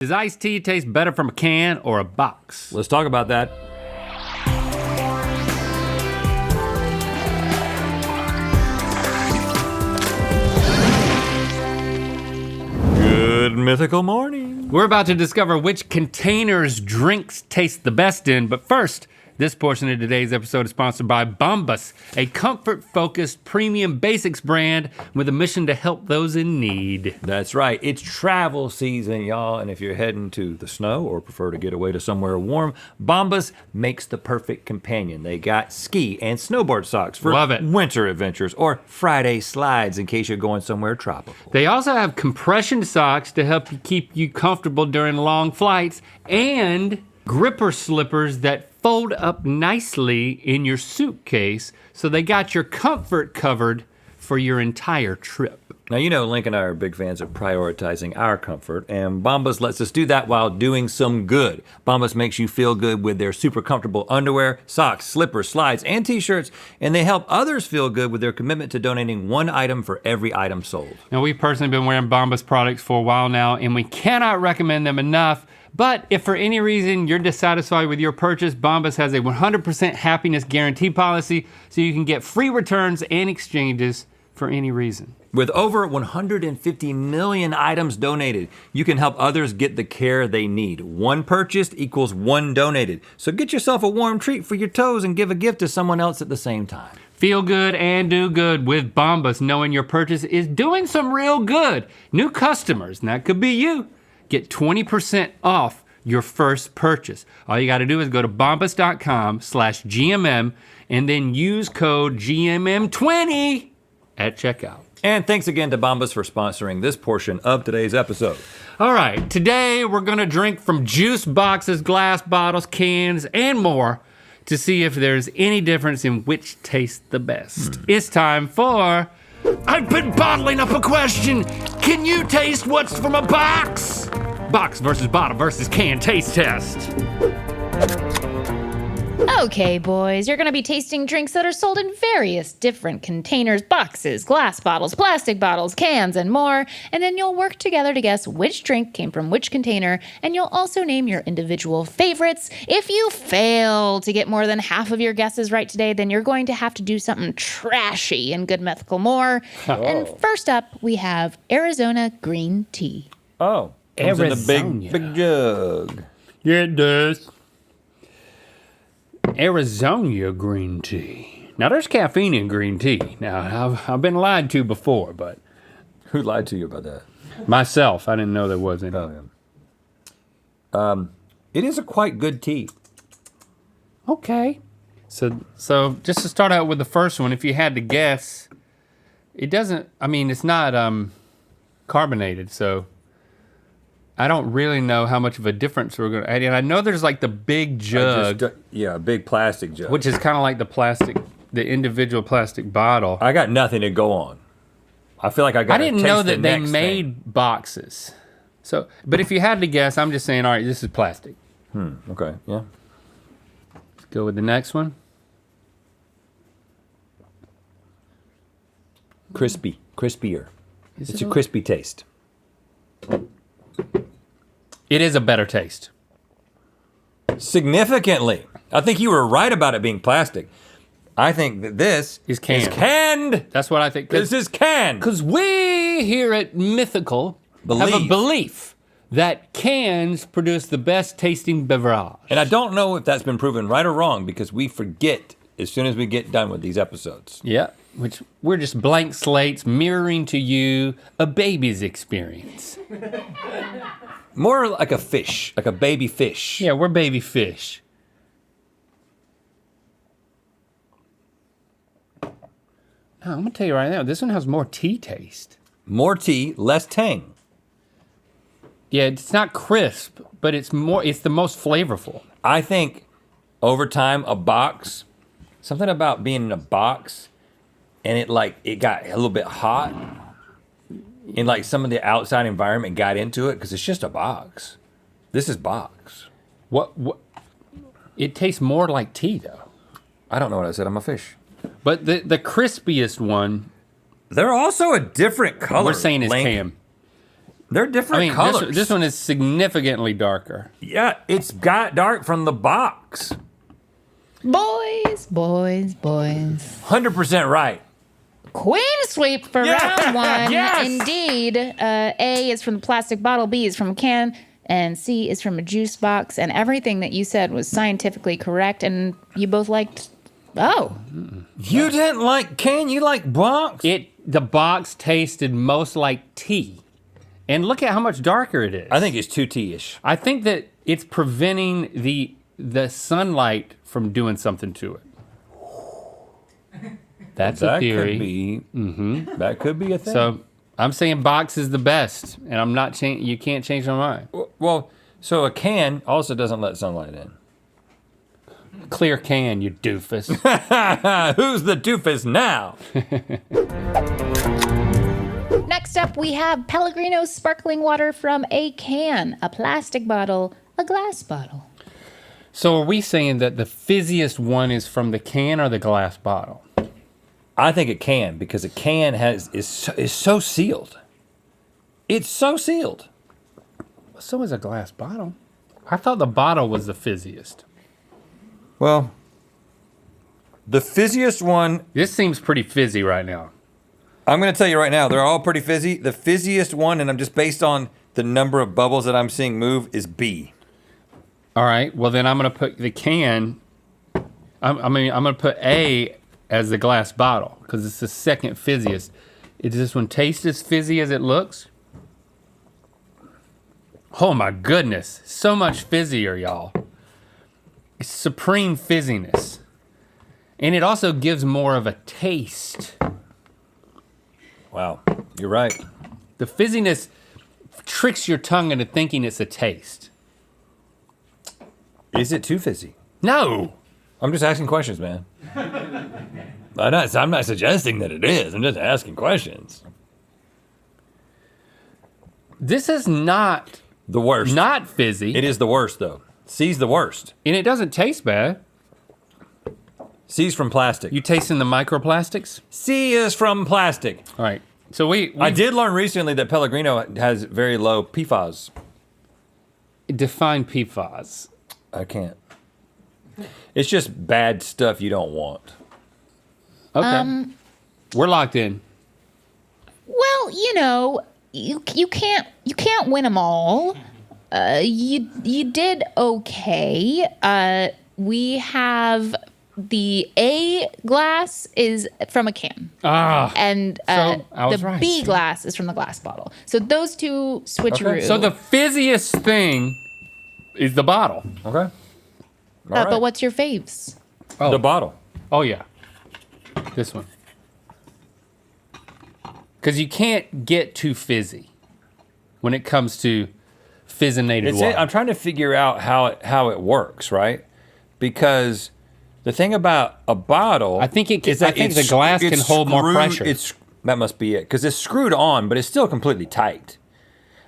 Does iced tea taste better from a can or a box? Let's talk about that. Good mythical morning. We're about to discover which containers drinks taste the best in, but first, this portion of today's episode is sponsored by Bombas, a comfort-focused premium basics brand with a mission to help those in need. That's right, it's travel season, y'all, and if you're heading to the snow or prefer to get away to somewhere warm, Bombas makes the perfect companion. They got ski and snowboard socks for winter adventures or Friday slides in case you're going somewhere tropical. They also have compression socks to help you keep you comfortable during long flights and gripper slippers that fold up nicely in your suitcase, so they got your comfort covered for your entire trip. Now, you know, Link and I are big fans of prioritizing our comfort, and Bombas lets us do that while doing some good. Bombas makes you feel good with their super comfortable underwear, socks, slippers, slides, and t-shirts, and they help others feel good with their commitment to donating one item for every item sold. Now, we've personally been wearing Bombas products for a while now, and we cannot recommend them enough. But if for any reason you're dissatisfied with your purchase, Bombas has a 100% happiness guarantee policy, so you can get free returns and exchanges for any reason. With over 150 million items donated, you can help others get the care they need. One purchased equals one donated. So get yourself a warm treat for your toes and give a gift to someone else at the same time. Feel good and do good with Bombas, knowing your purchase is doing some real good. New customers, and that could be you, get 20% off your first purchase. All you gotta do is go to bombas.com/GMM and then use code GMM20 at checkout. And thanks again to Bombas for sponsoring this portion of today's episode. All right, today we're gonna drink from juice boxes, glass bottles, cans, and more to see if there's any difference in which tastes the best. It's time for I've been bottling up a question. Can you taste what's from a box? Box versus bottle versus can taste test. Okay, boys, you're gonna be tasting drinks that are sold in various different containers, boxes, glass bottles, plastic bottles, cans, and more, and then you'll work together to guess which drink came from which container, and you'll also name your individual favorites. If you fail to get more than half of your guesses right today, then you're going to have to do something trashy in Good Mythical More. And first up, we have Arizona green tea. Oh, comes in the big jug. Yeah, it does. Arizona green tea. Now there's caffeine in green tea. Now I've been lied to before, but. Who lied to you about that? Myself, I didn't know there was any. Oh, yeah. It is a quite good tea. Okay. So just to start out with the first one, if you had to guess, it doesn't, I mean, it's not carbonated, so I don't really know how much of a difference we're gonna add in. I know there's like the big jug. A big plastic jug. Which is kind of like the individual plastic bottle. I got nothing to go on. I feel like I didn't know that they made boxes. So, but if you had to guess, I'm just saying, all right, this is plastic. Okay, yeah. Let's go with the next one. Crispier. It's a crispy taste. It is a better taste. Significantly. I think you were right about it being plastic. I think that this is canned. That's what I think. This is canned. Because we here at Mythical have a belief that cans produce the best tasting beverage. And I don't know if that's been proven right or wrong because we forget as soon as we get done with these episodes. Yeah, which we're just blank slates mirroring to you a baby's experience. More like a fish, like a baby fish. Yeah, we're baby fish. Now, I'm gonna tell you right now, this one has more tea taste. More tea, less tang. Yeah, it's not crisp, but it's the most flavorful. I think over time, a box, something about being in a box and it got a little bit hot. And like some of the outside environment got into it because it's just a box. This is box. What? It tastes more like tea though. I don't know what I said, I'm a fish. But the crispiest one. They're also a different color. We're saying is cam. They're different colors. This one is significantly darker. Yeah, it's got dark from the box. Boys. 100% right. Queen sweep for round one. Yes! Indeed. A is from the plastic bottle, B is from a can, and C is from a juice box. And everything that you said was scientifically correct, and you both liked. Oh. You didn't like can, you like box? The box tasted most like tea. And look at how much darker it is. I think it's too tea-ish. I think that it's preventing the sunlight from doing something to it. That's a theory. That could be a thing. So I'm saying box is the best, and I'm not you can't change my mind. Well, so a can also doesn't let sunlight in. Clear can, you doofus. Who's the doofus now? Next up, we have Pellegrino sparkling water from a can, a plastic bottle, a glass bottle. So are we saying that the fizziest one is from the can or the glass bottle? I think it can, because a can is so sealed. It's so sealed. So is a glass bottle. I thought the bottle was the fizziest. Well, the fizziest one, This seems pretty fizzy right now. I'm going to tell you right now, they're all pretty fizzy. The fizziest one, and I'm just based on the number of bubbles that I'm seeing move, is B. All right, well then I'm gonna put the can, I'm gonna put A as the glass bottle, because it's the second fizziest. Does this one taste as fizzy as it looks? Oh my goodness, so much fizzier, y'all. It's supreme fizziness. And it also gives more of a taste. Wow, you're right. The fizziness tricks your tongue into thinking it's a taste. Is it too fizzy? No. I'm just asking questions, man. I'm not suggesting that it is. I'm just asking questions. This is not The worst. not fizzy. It is the worst, though. C's the worst. And it doesn't taste bad. C's from plastic. You tasting the microplastics? C is from plastic. All right. So we I did learn recently that Pellegrino has very low PFAS. define PFAS. I can't. It's just bad stuff you don't want. Okay. We're locked in. Well, you can't win them all. You did okay. We have the A glass is from a can. And So, I was the right. B glass is from the glass bottle. So those two switcheroo. Okay. So the fizziest thing is the bottle. Okay. But what's your faves? Oh. The bottle. Oh yeah. This one. Because you can't get too fizzy when it comes to fizzinated water. I'm trying to figure out how it works, right? Because the thing about a bottle, I think it can- is that I think it's the glass it's can hold more pressure. That must be it, because it's screwed on, but it's still completely tight.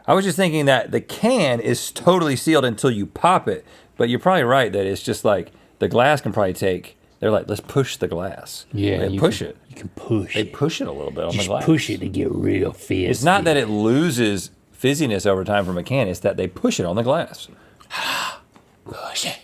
I was just thinking that the can is totally sealed until you pop it, but you're probably right that it's just like the glass can probably take. They're like, let's push the glass. Yeah, they you push can- it. You can push They it. push it a little bit on the Just glass. push it to get real fizzy. It's not that it loses fizziness over time from a can. It's that they push it on the glass. Push it.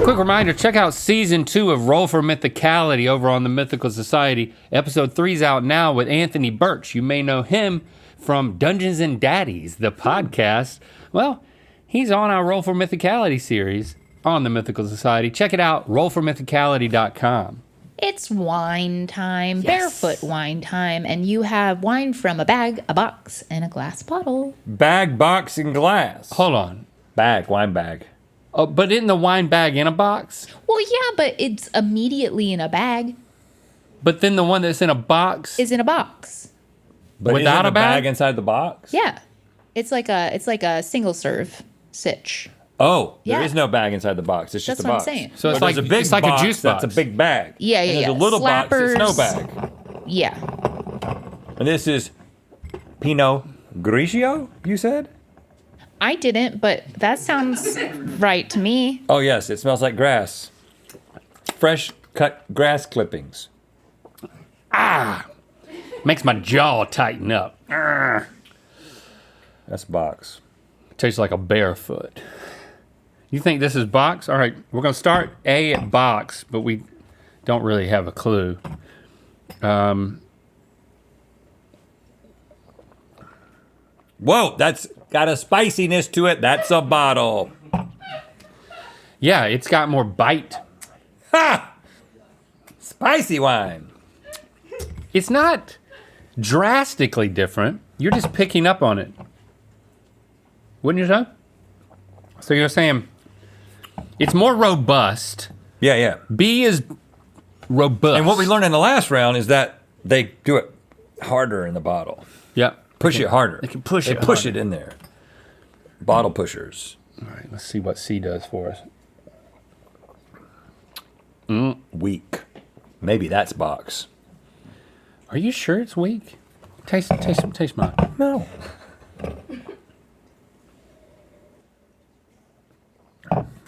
Quick reminder, check out season 2 of Roll for Mythicality over on the Mythical Society. Episode 3's out now with Anthony Birch. You may know him from Dungeons and Daddies, the podcast. Well, he's on our Roll for Mythicality series on the Mythical Society. Check it out, rollformythicality.com. It's wine time, Yes. barefoot wine time, and you have wine from a bag, a box, and a glass bottle. Bag, box, and glass. Hold on. Bag, wine bag. Oh, but isn't the wine bag in a box? Well, yeah, but it's immediately in a bag. But then the one that's in a box Is in a box. But Without isn't a the bag? inside the box? Yeah, it's like a single serve sitch. Oh, Yeah. there is no bag inside the box. It's just That's a what I'm box. saying. So it's But there's like- a big it's like a box juice That's box. a big bag. Yeah, And yeah, there's yeah. a little box that's no Slappers. bag. Yeah, And this is Pinot Grigio, you said? I didn't, but that sounds right to me. Oh yes, it smells like grass. Fresh cut grass clippings. Makes my jaw tighten up. Arrgh. That's box. Tastes like a barefoot. You think this is box? All right, we're gonna start A at box, but we don't really have a clue. Whoa, that's got a spiciness to it. That's a bottle. Yeah, it's got more bite. Ha! Spicy wine. It's not drastically different. You're just picking up on it. Wouldn't you say? So you're saying it's more robust. Yeah, yeah. B is robust. And what we learned in the last round is that they do it harder in the bottle. Yeah. Push it harder. They can push They it push harder. it in there. Bottle pushers. All right, let's see what C does for us. Weak. Maybe that's box. Are you sure it's weak? Taste mine. No.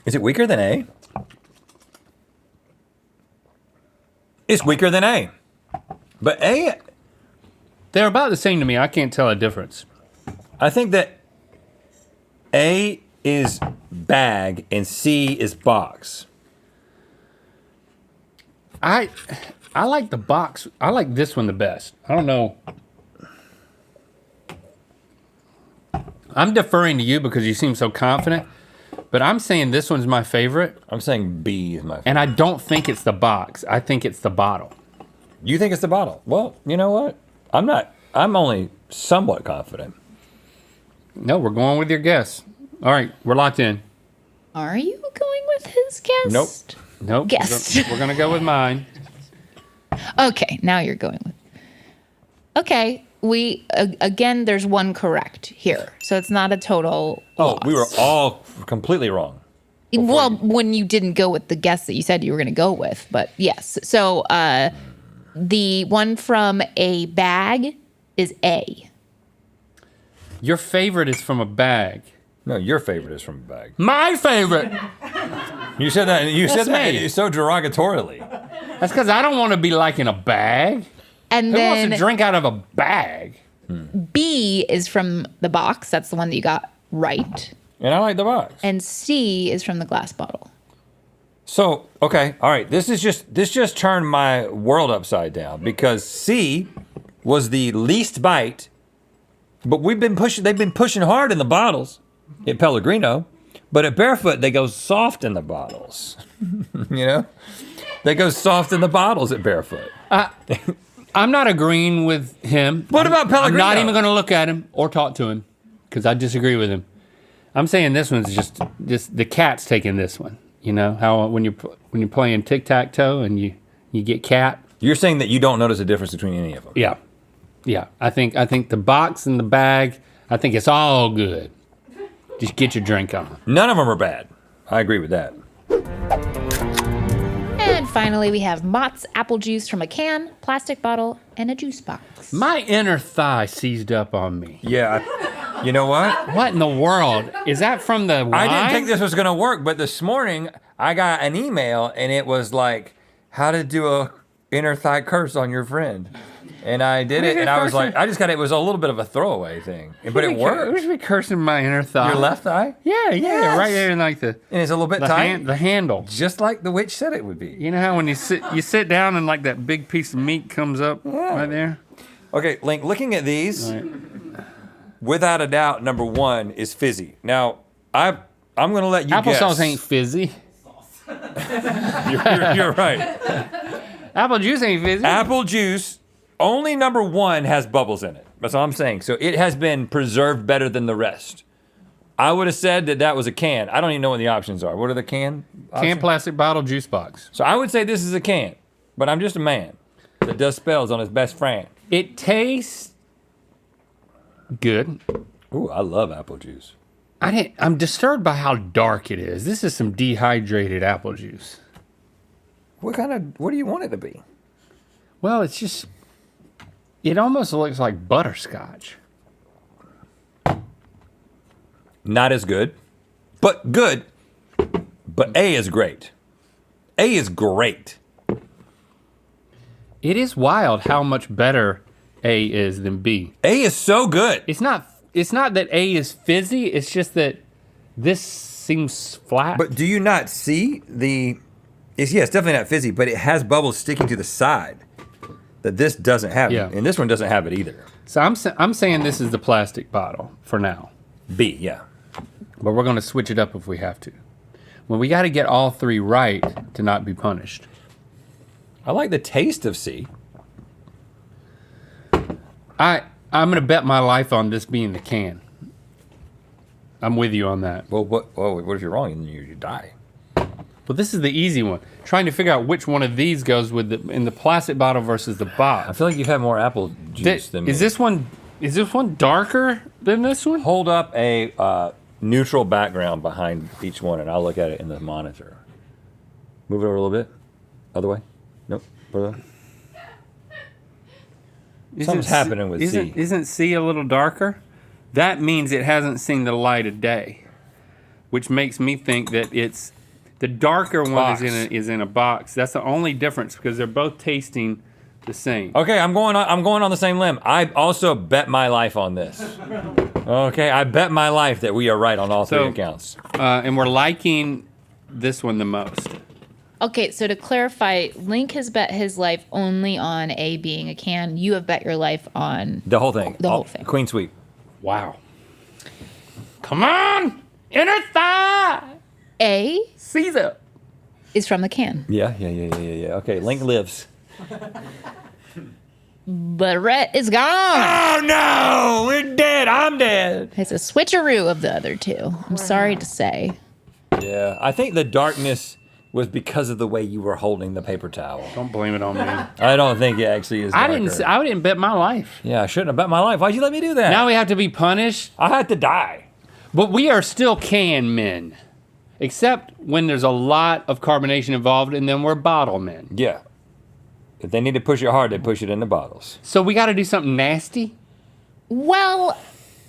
Is it weaker than A? It's weaker than A. But A, They're about the same to me. I can't tell a difference. I think that A is bag and C is box. I like the box. I like this one the best. I don't know. I'm deferring to you because you seem so confident, but I'm saying this one's my favorite, I'm saying B is my favorite. and I don't think it's the box. I think it's the bottle. You think it's the bottle? Well, you know what? I'm not. I'm only somewhat confident. No, we're going with your guess. All right, we're locked in. Are you going with his guess? Nope. Nope. Guess. We're gonna go with mine. Okay, now you're going with. Okay, we again. There's one correct here, so it's not a total. Oh, loss. we were all completely wrong. Well, when you didn't go with the guess that you said you were going to go with, but yes. So the one from a bag is A. Your favorite is from a bag. No, your favorite is from a bag. My favorite. You said that. You That's said that me. so derogatorily. That's because I don't want to be like in a bag. And Who wants then to drink out of a bag? B is from the box. That's the one that you got right. And I like the box. And C is from the glass bottle. So, okay, all right. This just turned my world upside down because C was the least bite, but they've been pushing hard in the bottles at Pellegrino, but at Barefoot they go soft in the bottles. You know? They go soft in the bottles at Barefoot. I'm not agreeing with him. What about Pellegrino? I'm not even going to look at him or talk to him because I disagree with him. I'm saying this one's just the cat's taking this one. You know how when you're playing tic-tac-toe and you get cat. You're saying that you don't notice a difference between any of them. Yeah. I think the box and the bag. I think it's all good. Just get your drink on. None of them are bad. I agree with that. And finally, we have Mott's apple juice from a can, plastic bottle, and a juice box. My inner thigh seized up on me. Yeah. You know what? What in the world? Is that from the wine? I didn't think this was going to work, but this morning I got an email and it was like, how to do a inner thigh curse on your friend. And I did it and I was like, it was a little bit of a throwaway thing, but it worked. Who's be cursing my inner thigh? Your left thigh? Yeah, Yes. right there in like And it's a little bit tight. the handle. Just like the witch said it would be. You know how when you sit down and like that big piece of meat comes up right there? Okay, Link, looking at these, All right. without a doubt, number one is fizzy. Now, I'm going to let you guess. Applesauce ain't fizzy. You're right. Apple juice ain't fizzy. Apple juice, only number one has bubbles in it. That's all I'm saying. So it has been preserved better than the rest. I would have said that was a can. I don't even know what the options are. What are the can? Can, plastic bottle, juice box. So I would say this is a can, but I'm just a man that does spells on his best friend. It tastes good. Ooh, I love apple juice. I'm disturbed by how dark it is. This is some dehydrated apple juice. What do you want it to be? Well, it almost looks like butterscotch. Not as good, but good. But A is great. A is great. It is wild how much better A is than B. A is so good. It's not that A is fizzy, it's just that this seems flat. But do you not see it's definitely not fizzy, but it has bubbles sticking to the side that this doesn't have. Yeah. And this one doesn't have it either. So I'm saying this is the plastic bottle for now. B, yeah. But we're gonna switch it up if we have to. Well, we gotta get all three right to not be punished. I like the taste of C. I'm gonna bet my life on this being the can. I'm with you on that. Well, what if you're wrong and you die? Well, this is the easy one. Trying to figure out which one of these goes with in the plastic bottle versus the I box. feel like you've had more apple juice than me. Is this one darker than this one? Hold up a neutral background behind each one and I'll look at it in the monitor. Move it over a little bit. Other way. Nope. Further. Something's happening with C. Isn't C a little darker? That means it hasn't seen the light of day, which makes me think that it's the darker one Box. is in a box. That's the only difference because they're both tasting the same. Okay, I'm going on the same limb. I also bet my life on this. Okay, I bet my life that we are right on all three accounts. And we're liking this one the most. Okay, so to clarify, Link has bet his life only on A being a can. You have bet your life on The whole thing. The whole thing. Queen sweep. Wow. Come on! Inner thigh! A Caesar! is from the can, Yeah. Okay, Link lives. but Rhett is gone. Oh no, we're dead. I'm dead. It's a switcheroo of the other two. I'm sorry to say. Yeah, I think the darkness was because of the way you were holding the paper towel. Don't blame it on me. I don't think it actually is darker. I didn't bet my life. Yeah, I shouldn't have bet my life. Why'd you let me do that? Now we have to be punished. I had to die. But we are still can men. Except when there's a lot of carbonation involved and then we're bottle men. Yeah. If they need to push it hard, they push it in the bottles. So we gotta do something nasty? Well,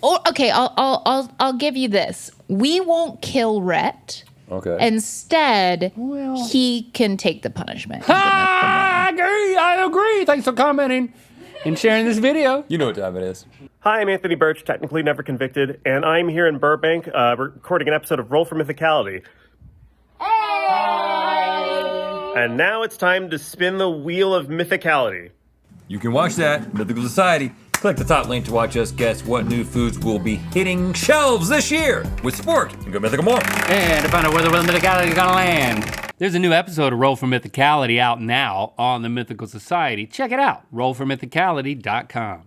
okay, I'll give you this. We won't kill Rhett. Okay. Instead, he can take the punishment. I agree. Thanks for commenting and sharing this video. You know what time it is. Hi, I'm Anthony Birch, technically never convicted, and I'm here in Burbank recording an episode of Roll for Mythicality. And now it's time to spin the wheel of Mythicality. You can watch that, Mythical Society. Click the top link to watch us guess what new foods will be hitting shelves this year with sport and Go Mythical more. And to find out where the Mythicality is gonna land. There's a new episode of Roll for Mythicality out now on the Mythical Society. Check it out, rollformythicality.com.